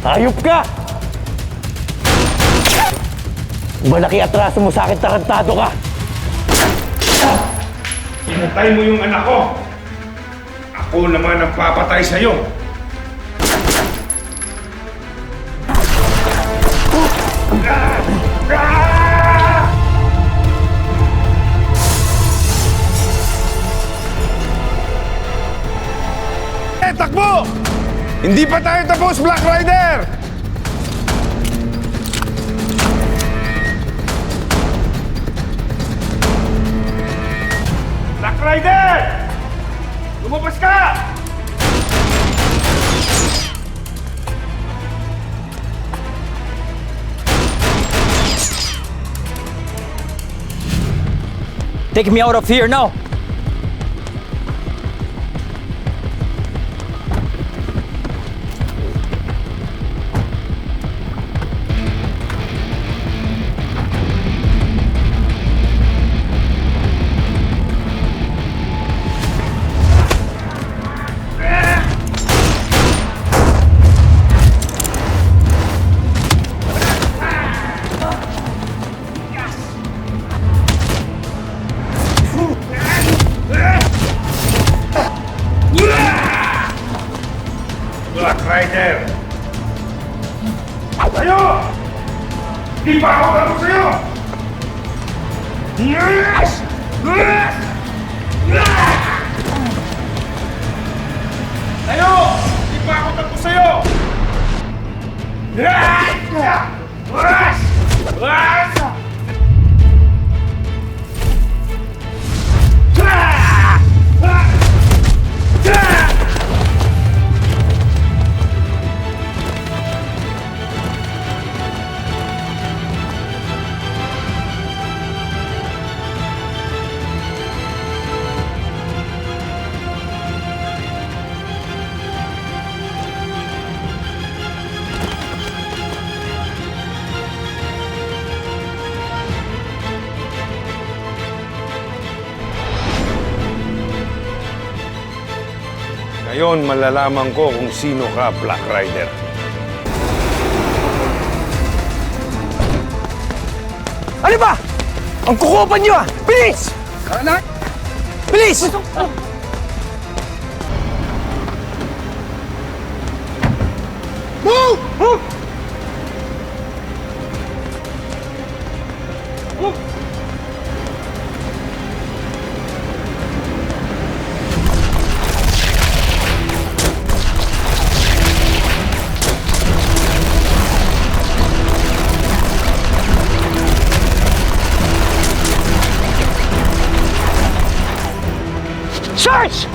Hayop ka! Malaki atraso mo sa akin, tarantado ka! Pinatay mo yung anak ko! Ako naman ang papatay sa'yo! Takbo! Hindi pa tayo tapos, Black Rider! Black Rider! Lumabas ka! Take me out of here now! Black Rider! Tayo! Di pa ako tapos sa'yo! Yes! Yes! Tayo! Di pa ako tapos sa'yo! Yes! Yes! Yes! Ngayon, malalaman ko kung sino ka, Black Rider. Ano ba? Ang kukupan niyo ah! Bilis! Anak! Bilis! Move! Move! Search!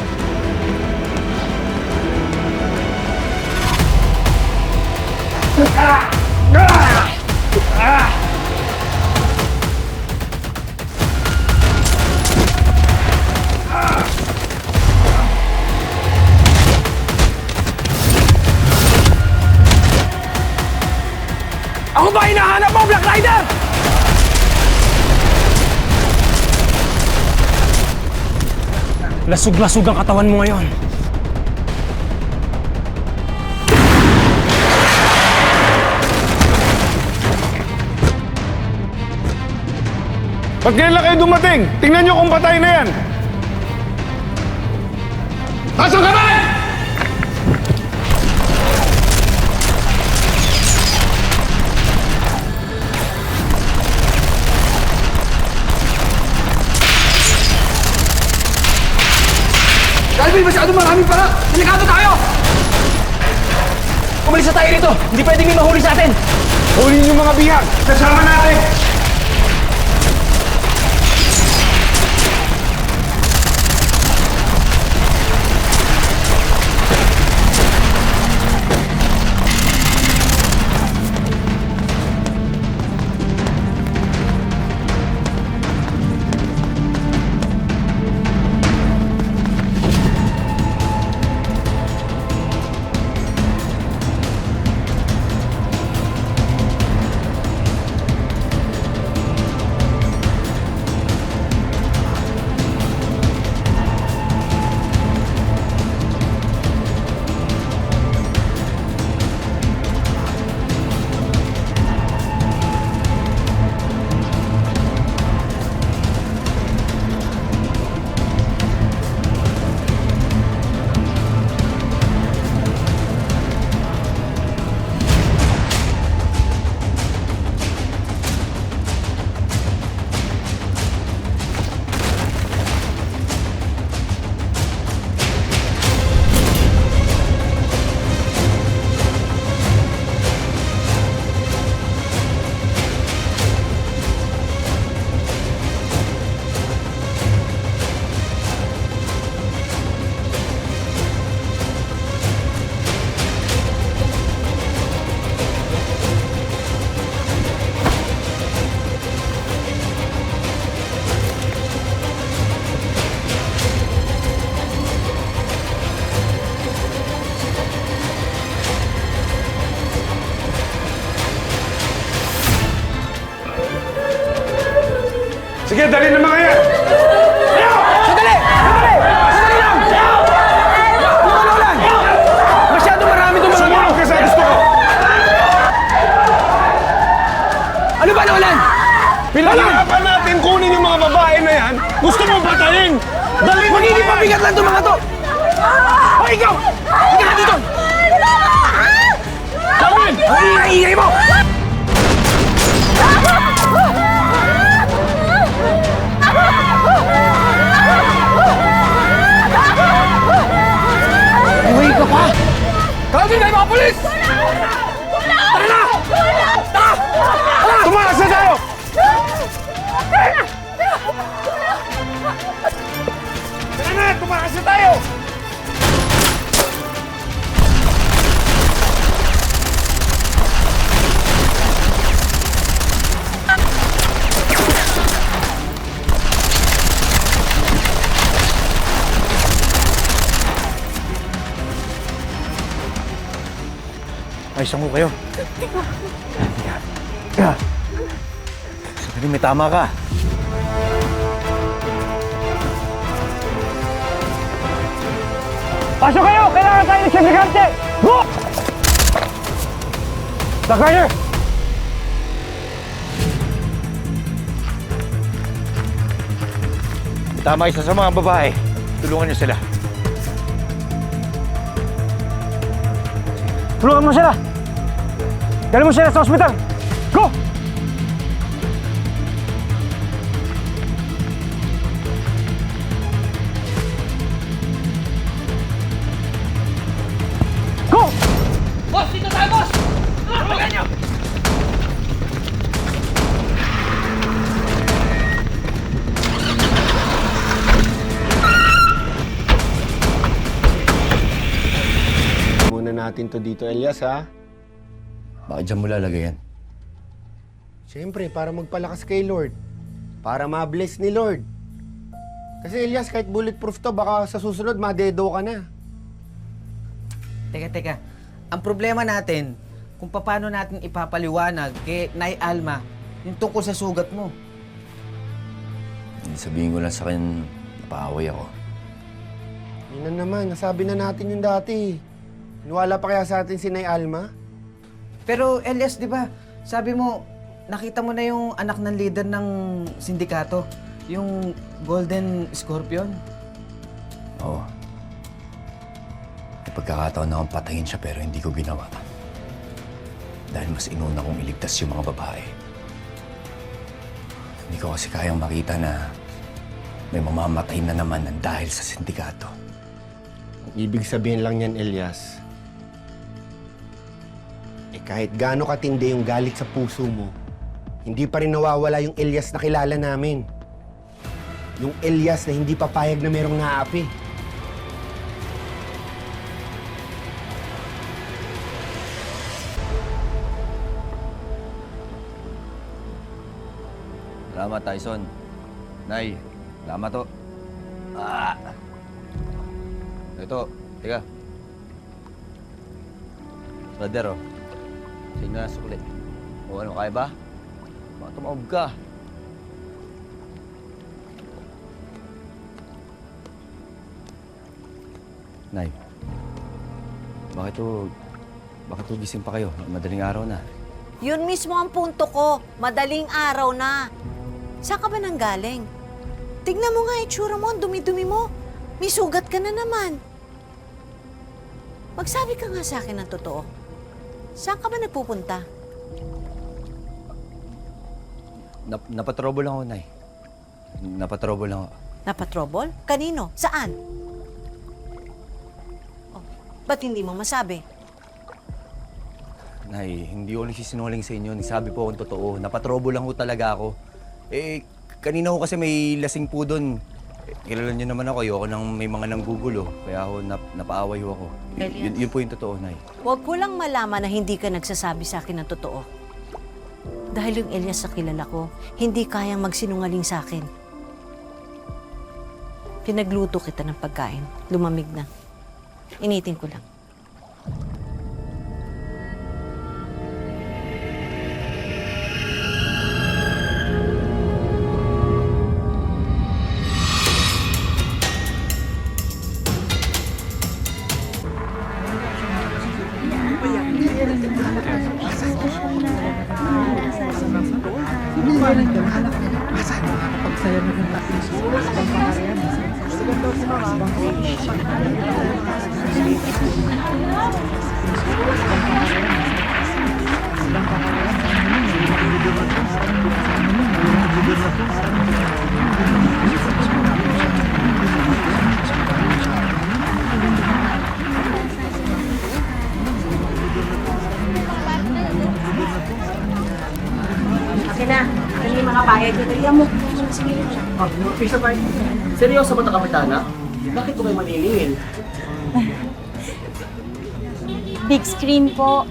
Ako ba hinahanap mo, Black Rider? Lasog-lasog ang katawan mo ngayon. Ba't kailan kayo dumating? Tingnan nyo kung patay na yan! Taas ang kamay! Calvin, masyado maraming para! Delikado tayo! Umalis na tayo rito! Hindi pwedeng may mahuli sa atin! Hulin yung mga bihag! Kasama natin! Sige, dali na mga yan! Sandali! Sandali! Sandali lang! Ano lang? Masyado marami itong mga... Sumunod ka sa gusto ko! Ano ba nawalan? Pinahirapan natin kunin yung mga babae na yan! Gusto mo patayin! Dali na Magiging mabigat lang itong mga to! O ikaw! Ikaw na dito! Gawin! Ang ingay mo! Buhay ka pa! Kawagin na yung mga polis! Tara na! Tara! Tumakas na tayo! Tara na! Tumakas na tayo! Ayos mo kayo. Sandali, may tama ka. Pasok kayo! Kailangan tayo ng sindikante! Go! Takaya! May tama isa sa mga babae. Tulungan niyo sila. Tulungan mo sila! Dali mo sila sa ospital! Go! Go! Boss! Dito tayo, boss! Tulungan niyo! Muna natin to dito, Elias, ha? Bakit dyan mo lalagay yan? Siyempre, para magpalakas kay Lord. Para ma-bless ni Lord. Kasi, Elias, kahit bulletproof to, baka sa susunod, madedo ka na. Teka. Ang problema natin, kung paano natin ipapaliwanag kay Nay Alma yung tungkol sa sugat mo. Sabihin ko lang sa akin, napaaway ako. Yun na naman, nasabi na natin yung dati. Niwala pa kaya sa atin si Nay Alma? Pero Elias, di ba, sabi mo, nakita mo na yung anak ng leader ng sindikato, yung Golden Scorpion? Oo. May pagkakataon na akong patayin siya pero hindi ko ginawa. Dahil mas inuna kong iligtas yung mga babae. Hindi ko kasi kayang makita na may mamamatay na naman ng dahil sa sindikato. Ibig sabihin lang yan, Elias. Kahit gaano katindi yung galit sa puso mo, hindi pa rin nawawala yung Elias na kilala namin. Yung Elias na hindi papayag na merong naaapi. Salamat, Tyson. Nay, salamat to. Ito, teka. Brother, oh. Sa inyo na sukli. O ano, kaya ba? Baka tumawag ka. Nay, bakit to gising pa kayo? Madaling araw na. Yun mismo ang punto ko. Madaling araw na. Saan ka ba nanggaling? Tignan mo nga itsura mo, ang dumi-dumi mo. May sugat ka na naman. Magsabi ka nga sa akin ng totoo. Saan ka ba nagpupunta? Napatrobol lang ako, Nay. Napatrobol lang ako. Napatrobol? Kanino? Saan? Oh, ba't hindi mo masabi? Nay, hindi ko nagsisinungaling sa inyo. Nagsabi po akong totoo. Napatrobol lang ho talaga ako. Kanina ho kasi may lasing po doon. Kilala niyo naman ako. Ayoko nang may mga nanggugulo. Kaya ho, napaaway ho ako. Elias. Yun po yung totoo, Nay. Huwag ko lang malaman na hindi ka nagsasabi sa akin ng totoo. Dahil yung Elias sa kilala ko, hindi kayang magsinungaling sa akin. Pinagluto kita ng pagkain. Lumamig na. Initin ko lang. Kasi na, yung mga bayad dito, iyan mo. Seryoso ba ito, Kapitana? Bakit ko kayo maniningil? Big screen po.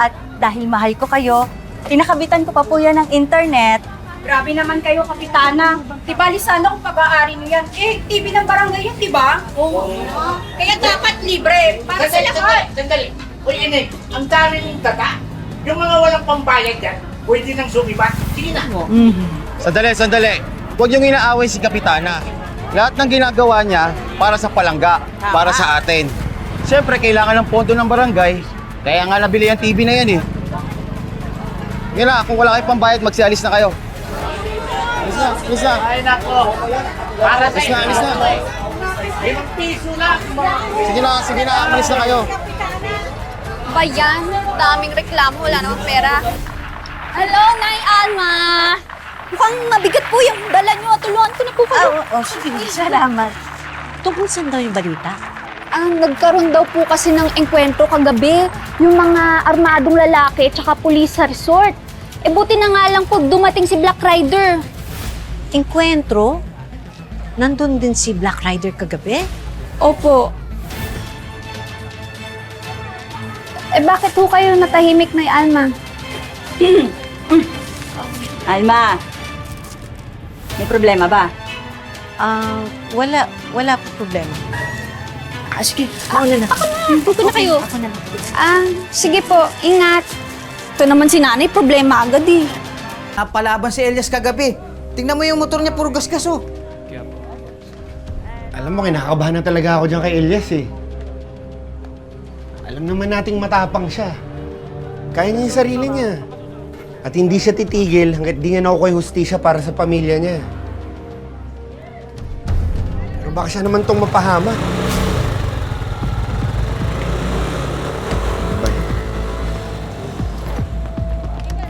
At dahil mahal ko kayo, pinakabitan ko pa po yan ng internet. Grabe naman kayo, Kapitana. Diba, sana kung pag-aari nyo yan. Eh, TV ng barangay yan, diba? Oo. Kaya dapat libre. Para sa lahat. Sandali. Uy, Inig, ang dami ng tata. Yung mga walang pambayad yan, pwede nang sumibat. Sige na. Sandali. Huwag niyong inaaway si Kapitana. Lahat ng ginagawa niya para sa palangga, para sa atin. Siyempre, kailangan ng pondo ng barangay. Kaya nga nabili ang TV na yan eh. Yan na, kung wala kayong pambayad, magsialis na kayo. Alis na. Ay, nako. Para sa Alis na. 5 piso na. Sige na, alis na kayo. Ba yan? Daming reklamo, wala namang pera. Hello, Nay Alma! Mukhang mabigat po yung dala nyo. Tulungan ko na po kayo. Sige, salamat. Tungkol saan daw yung balita? Nagkaroon daw po kasi ng engkwentro kagabi. Yung mga armadong lalaki tsaka pulis sa resort. Eh buti na nga lang po dumating si Black Rider. Enkwentro? Nandun din si Black Rider kagabi? Opo. Eh bakit po kayo natahimik, Nay Alma? Alma, may problema ba? Wala po problema. Sige, mauna na. Pupo na kayo. Ako na lang. Sige po, ingat. Ito naman si nanay, problema agad eh. Napalaban si Elias kagabi. Tingnan mo yung motor niya, puro gasgas oh. Alam mo, kinakabahan na talaga ako dyan kay Elias eh. Alam naman nating matapang siya. Kaya niya yung sarili niya. At hindi siya titigil hanggat di niya nakukuha yung hustisya para sa pamilya niya. Pero baka siya naman tong mapahama.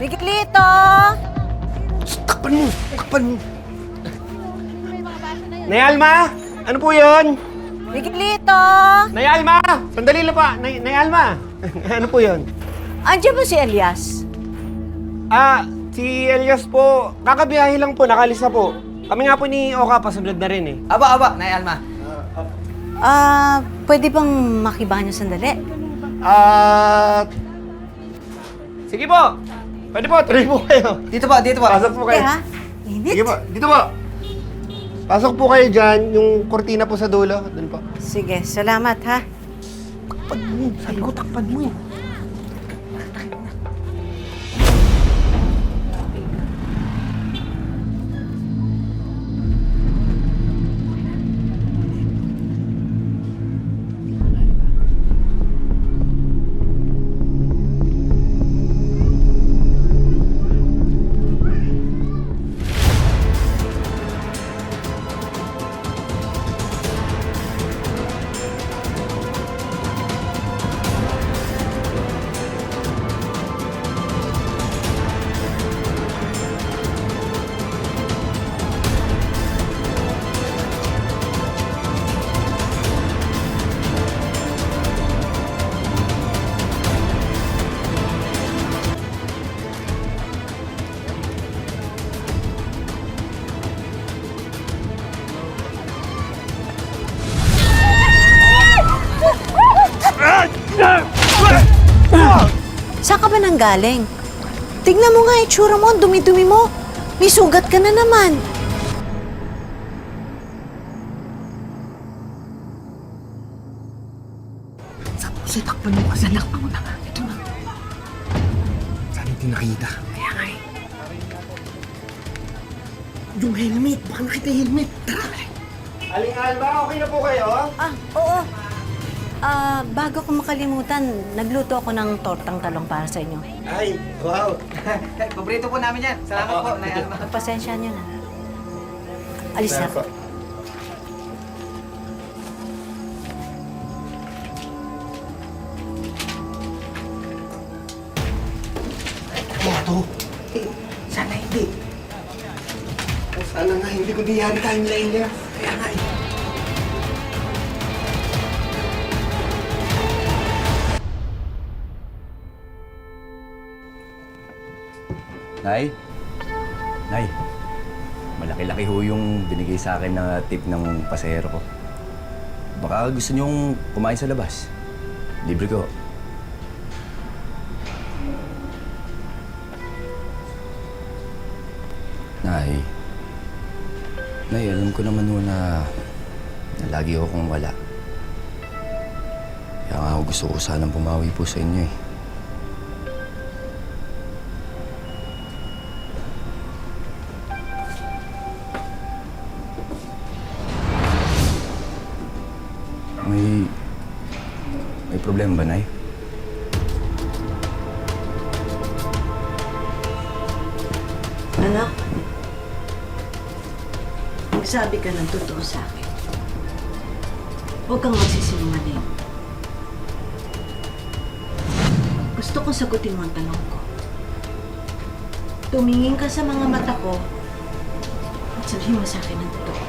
Miguelito! Takpan mo! Nay Alma! Ano po yun? Miguelito! Nay Alma! Sandali lang pa! Nay Alma! Ano po yun? Andiyan ba si Elias? Si Elias po, kakabiyahe lang po, nakalis na po. Kami nga po ni Oka, pasunod na rin eh. Aba, Nay Alma. Pwede bang makibahan niyo sandali? Sige po! Pwede po, tuloy po kayo. Dito po. Pasok po kayo. Kaya, init. Sige po, dito po. Pasok po kayo dyan, yung kortina po sa dulo. Doon po. Sige, salamat ha. Sabi ko, takpan mo eh. Saan ka ba nanggaling? Tignan mo nga itsura mo, ang dumi-dumi mo. May sugat ka na naman. Sana hindi nakita. Kaya nga eh. Yung helmet, baka nakita yung helmet. Tara! Aling Alba, okay na po kayo? Oo. Bago ko makalimutan, nagluto ako ng tortang talong para sa inyo. Ay, wow. Paborito po namin yan. Salamat po, Nay Alma. Pagpasensya niyo na. Alis na. Kaya to. Sana hindi. Sana nga hindi ko diyari tayo nila Elias. Kaya nga eh. Nay? Nay, malaki-laki ho yung binigay sa akin na tip ng pasahero ko. Baka gusto niyong kumain sa labas. Libre ko. Nay, alam ko naman ho na lagi akong wala. Kaya nga ako gusto ko sanang pumawi po sa inyo eh. May problema ba, Nay? Anak, magsabi ka ng totoo sa akin. Huwag kang magsisinungaling. Gusto ko sagutin mo ang tanong ko. Tumingin ka sa mga mata ko at sabihin mo sa akin ang totoo.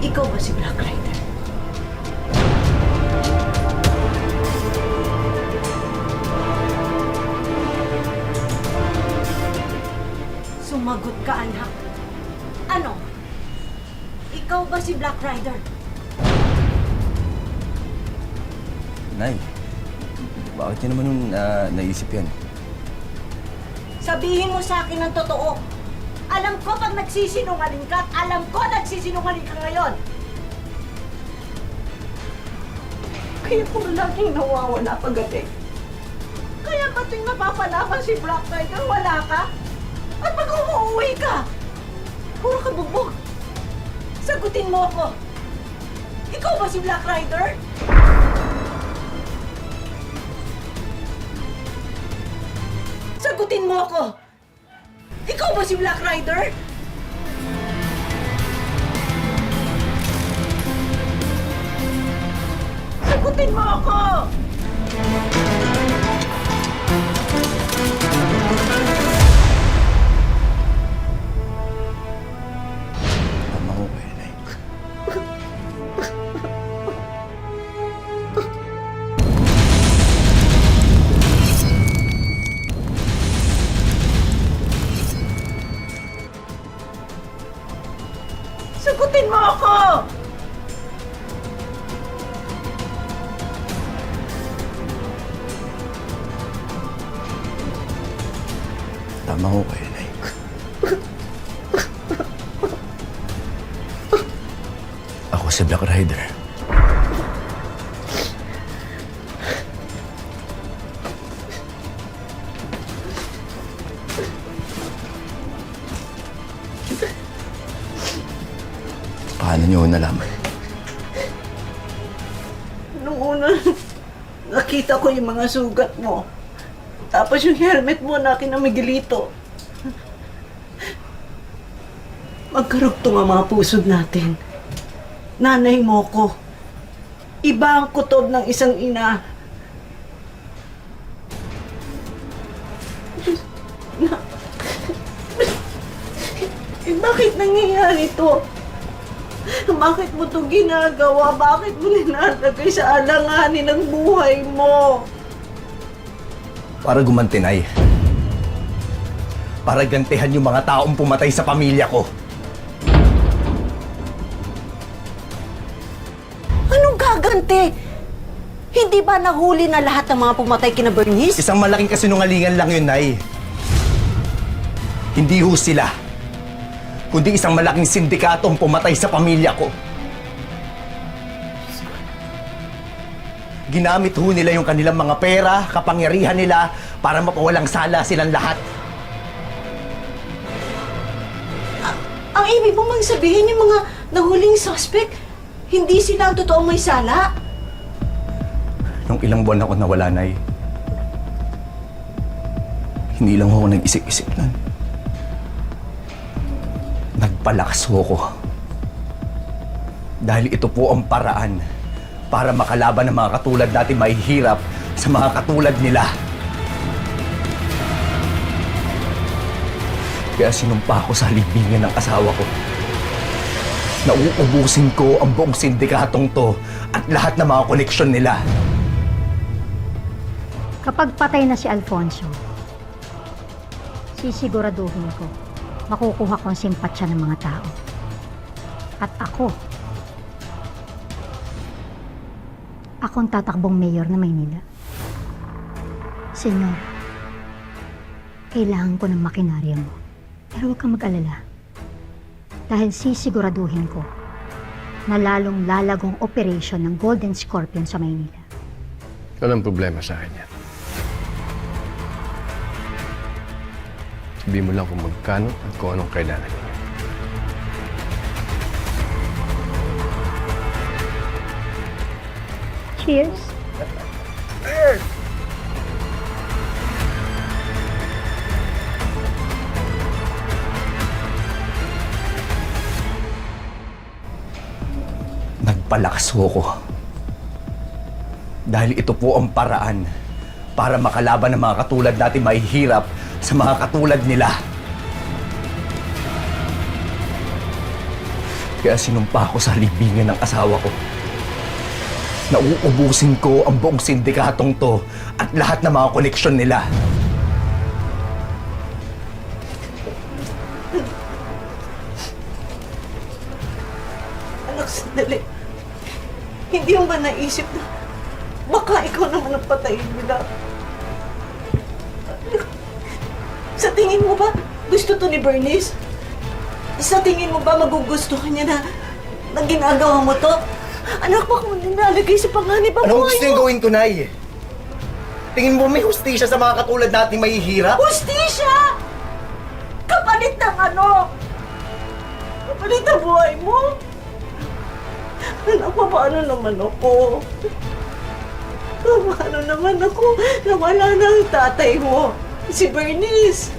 Ikaw ba si Black Rider? Sumagot ka, anak. Ano? Ikaw ba si Black Rider? Nay, bakit niyo naman nung naisip yan? Sabihin mo sa akin ang totoo. Alam ko pag nagsisinungaling ka at alam ko nagsisinungaling ka ngayon. Kaya puro laging nawawala pagdating. Kaya ba tuwing napapalaban si Black Rider, wala ka? At pag umuwi ka, puro ka bugbog. Sagutin mo ako. Ikaw ba si Black Rider? Sagutin mo ako. Ikaw ba si Black Rider? Sagutin mo ako! Tama ko kayo, Nay. Sagutin mo ako! Tama ko kayo, Nay. Ako si Black Rider. Paano niyo nalaman? Nung una, nakita ko yung mga sugat mo. Tapos yung helmet mo na kinamigilito. Magkarugtong ang mga pusod natin. Nanay mo ko. Iba ang kutob ng isang ina. Bakit nangyayari to? Bakit mo to ginagawa? Bakit mo nilalagay sa alanganin ng buhay mo? Para gumanti, Nay. Para gantihan yung mga taong pumatay sa pamilya ko. Anong gaganti? Hindi ba nahuli na lahat ng mga pumatay kina Bernice? Isang malaking kasinungalingan lang yun, Nay. Hindi ho sila, kundi isang malaking sindikatong pumatay sa pamilya ko. Ginamit ho nila yung kanilang mga pera, kapangyarihan nila para mapawalang sala silang lahat. Ang ibig mo mang sabihin yung mga nahuling suspect, hindi sila ang totoong may sala? Nang ilang buwan ako nawala, Nay, hindi lang ako nag-isip-isip nun. Nagpalakas ho ko. Dahil ito po ang paraan para makalaban ng mga katulad natin mahihirap sa mga katulad nila. Kaya sinumpa ko sa libingan ng asawa ko na uubusin ko ang buong sindikatong to at lahat ng mga koneksyon nila. Kapag patay na si Alfonso, sisiguraduhin ko makukuha ko ang simpatsya ng mga tao. At akong tatakbong mayor na Maynila. Senyor, kailangan ko ng makinarya mo. Pero huwag kang mag-alala. Dahil sisiguraduhin ko na lalong lalagong operation ng Golden Scorpion sa Maynila. Walang problema sa akin yan. Sabihin mo lang kung magkano at kung anong kailangan niya. Cheers! Nagpalakas ho ko. Dahil ito po ang paraan para makalaban ng mga katulad natin mahihirap sa mga katulad nila. Kaya sinumpa ko sa libingan ng asawa ko na uubusin ko ang buong sindikatong to at lahat ng mga koneksyon nila. Anak, sandali. Hindi mo ba naisip na baka ikaw naman ang patayin nila? Sa tingin mo ba gusto to ni Bernice? Sa tingin mo ba magugustuhan niya na ginagawa mo to? Anak, baka mo nilalagay sa panganib ang Anong buhay gusto mo? yung gawin ko, Nay? Tingin mo may hustisya sa mga katulad nating mahihirap? Hustisya! Kapalit ng ano? Kapalit ang buhay mo? Anak, paano naman ako? Paano naman ako na wala na ang tatay mo? Si Bernice,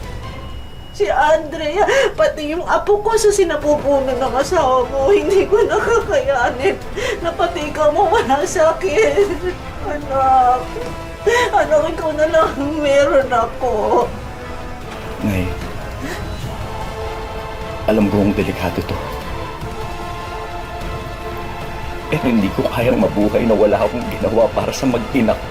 si Andrea, pati yung apo ko sa sinapupuno ng asawa mo, hindi ko nakakayanin na pati ikaw mo wala sakit. Anak, ikaw na lang meron ako. Nay, alam kong delikado to. Pero hindi ko kayang mabuhay na wala akong ginawa para sa mag-ina ko.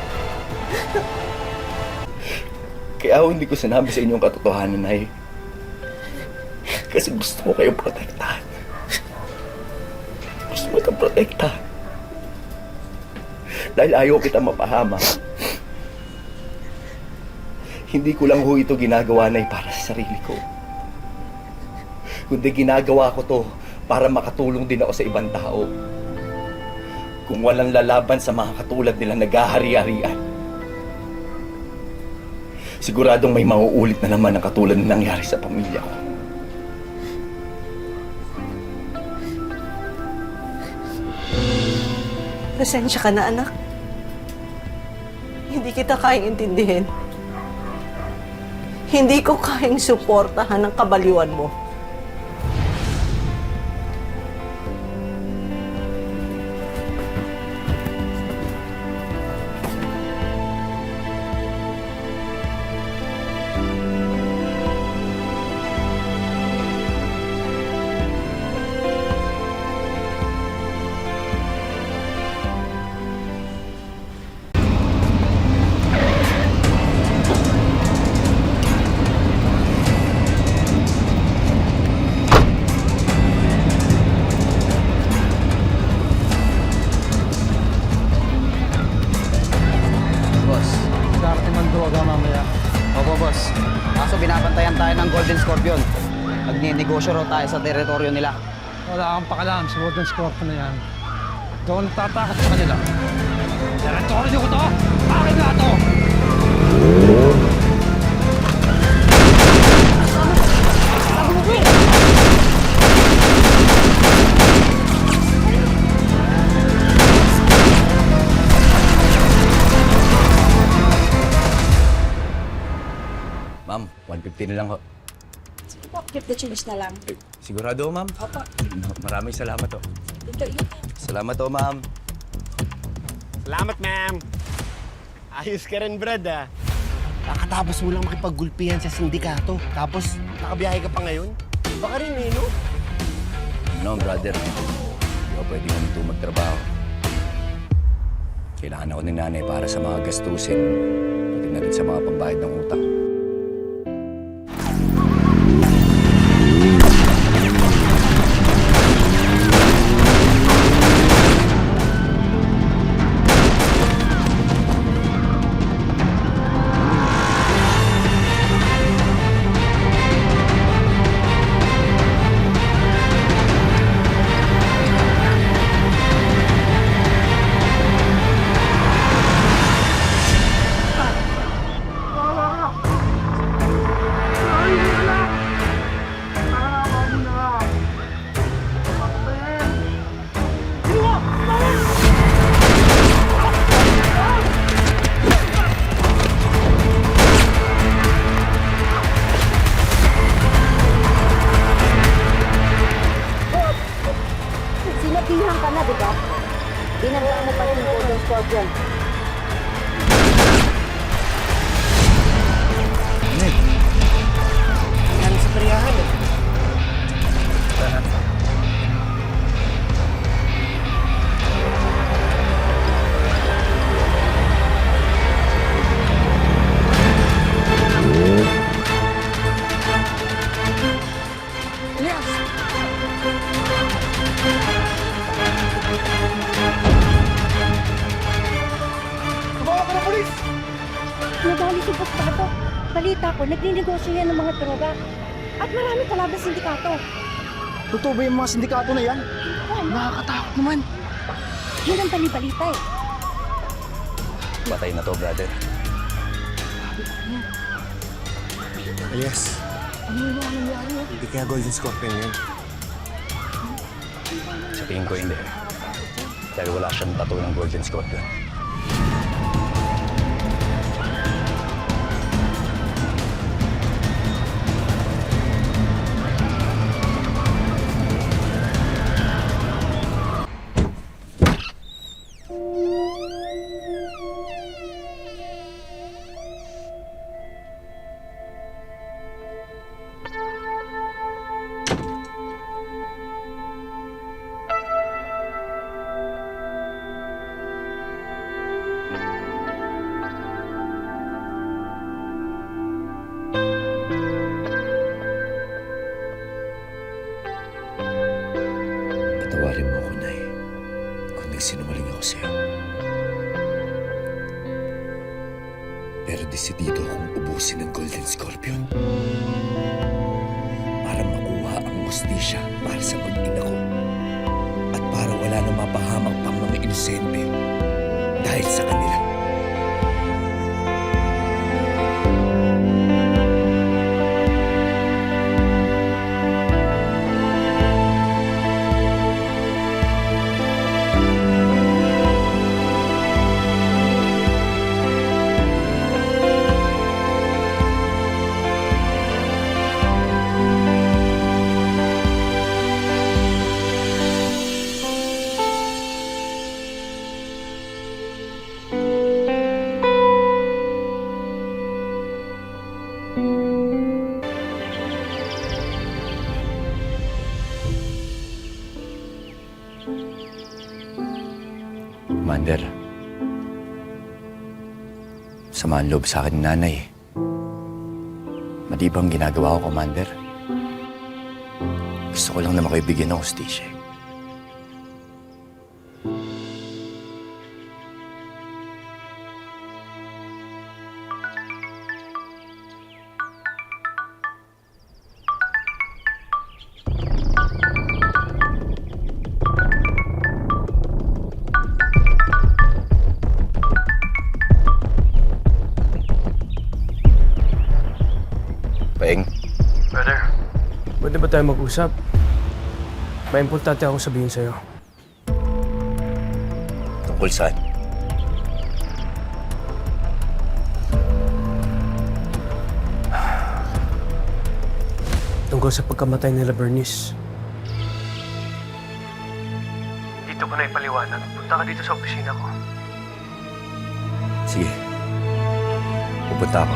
Kaya ako hindi ko sinabi sa inyo ang katotohanan, Nay. Kasi gusto ko kayong protektahan. Gusto mo itong protektahan. Dahil ayaw kita mapahama. Hindi ko lang ho ito ginagawa, Nay, para sa sarili ko. Kundi ginagawa ko to para makatulong din ako sa ibang tao. Kung walang lalaban sa mga katulad nila naghahari-harian, siguradong may mauulit na naman ang katulad na nangyari sa pamilya ko. Pasensya ka na, anak. Hindi kita kayang intindihin. Hindi ko kayang suportahan ang kabaliwan mo. binabantayan tayo ng Golden Scorpion. Nagninegosyo raw tayo sa teritoryo nila. Wala kang pakalam sa Golden Scorpion na yan. Doon tatakot sa kanila. Teritoryo ko to! Akin na to! 150 na lang ho. Sige po, keep the change na lang. Eh, sigurado ho, ma'am? Opo. Maraming salamat ho. Ito, yun. Salamat ho, ma'am. Salamat, ma'am. Ayos ka rin, Brad, ah. Kakatapos mo lang makipaggulpihan sa sindikato. Tapos, nakabiyahe ka pa ngayon? Baka rin eh, no? No, brother. Hindi ako pwede huminto magtrabaho. Kailangan ako ni nanay para sa mga gastusin, pati na rin sa mga pambayad ng utang. Sinabihan ka na, di ba? Binangga mo pa yung Golden Scorpion. Galing sa periyahan eh. Nadali si Paspato. Balita ko, nagninegosyo yan ng mga droga. At marami kalaban sindikato. Totoo ba yung mga sindikato na yan? Nakakatakot naman. Yun ang bali-balita eh. Patay na to, brother. Yes. Hindi kaya Golden Scorpion yun. Sa tingin ko hindi. Dahil wala siyang tattoo ng Golden Scorpion. Patawarin mo ako, Nay, kung nagsinungaling ako sa'yo. Pero desidido akong ubusin ng Golden Scorpion para makuha ang hustisya para sa mag-ina ko at para wala na mapahamak pang mga inosente dahil sa kanila. Commander, sama ang loob sa akin ni nanay. Mali bang ginagawa ko, Commander? Gusto ko lang na makibigyan ng hustisya. Peng, Pwede ba tayo mag-usap? May importante akong sabihin sa'yo. tungkol saan? tungkol sa pagkamatay nila Bernice. Dito ko na ipaliwanag. Punta ka dito sa opisina ko. Sige. Pupunta ako.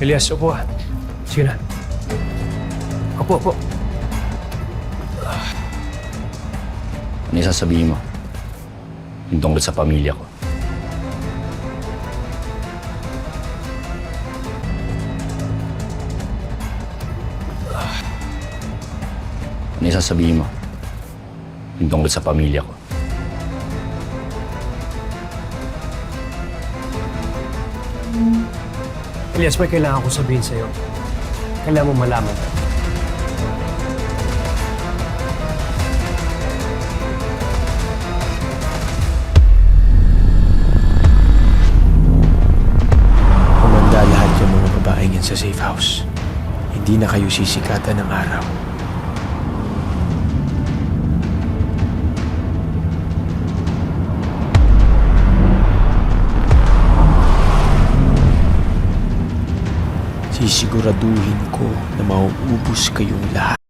Elias, upo ka. Sige na. Upo, upo. Ano yung sasabihin mo? Yung tungkol sa pamilya ko. Ano yung sasabihin mo? Yung tungkol sa pamilya ko. Elias, may kailangan ko sabihin sa'yo. Kailangan mo malaman. Kumanda lahat yung mga babaeng yan sa safe house. Hindi na kayo sisikatan ng araw. Sisiguraduhin ko na mauubos kayong lahat.